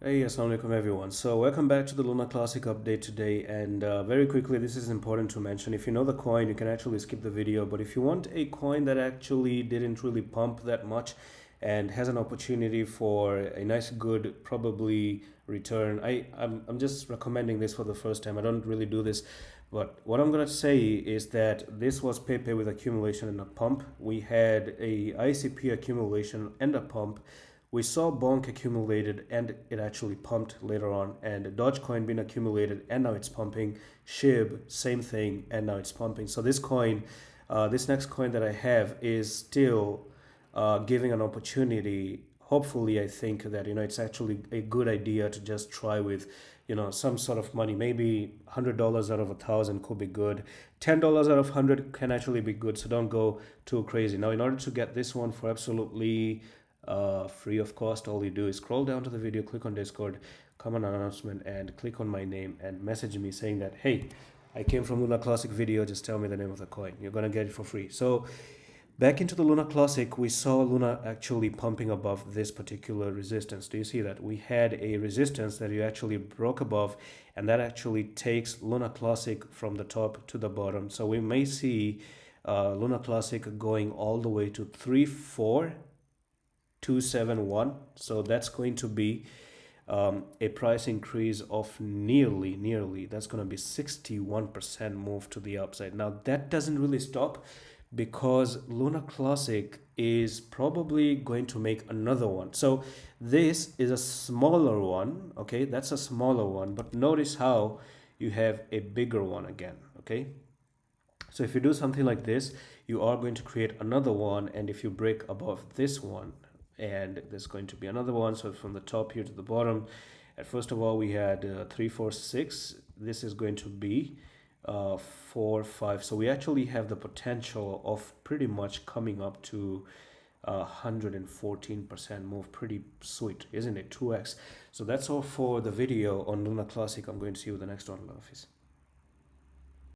Hey, assalamu alaikum everyone. So welcome back to the Luna Classic update today, and very quickly, this is important to mention. If you know the coin, you can actually skip the video, but if you want a coin that actually didn't really pump that much and has an opportunity for a nice good probably return, I'm just recommending this for the first time. I don't really do this, but what I'm gonna say is that this was Pepe with accumulation and a pump. We had a ICP accumulation and a pump. We saw Bonk accumulated and it actually pumped later on, and Dogecoin been accumulated and now it's pumping. SHIB, same thing, and now it's pumping. So this coin, this next coin that I have is still giving an opportunity. Hopefully, I think that it's actually a good idea to just try with some sort of money. Maybe $100 out of 1,000 could be good. $10 out of 100 can actually be good. So don't go too crazy. Now, in order to get this one for absolutely free of cost, all you do is scroll down to the video, click on Discord, come on announcement, and click on my name and message me saying that, hey, I came from Luna Classic video, just tell me the name of the coin. You're gonna get it for free. So back into the Luna Classic, we saw Luna actually pumping above this particular resistance. Do you see that? We had a resistance that you actually broke above, and that actually takes Luna Classic from the top to the bottom. So we may see Luna Classic going all the way to 34271. So that's going to be a price increase of nearly that's going to be 61% move to the upside. Now that doesn't really stop, because Luna Classic is probably going to make another one. So this is a smaller one, okay? That's a smaller one, but notice how you have a bigger one again, okay? So if you do something like this, you are going to create another one, and if you break above this one, and there's going to be another one. So from the top here to the bottom, at first of all, we had 346. This is going to be 4 5. So we actually have the potential of pretty much coming up to 114% move. Pretty sweet, isn't it? 2x. So that's all for the video on Luna Classic. I'm going to see you in the next one. Love.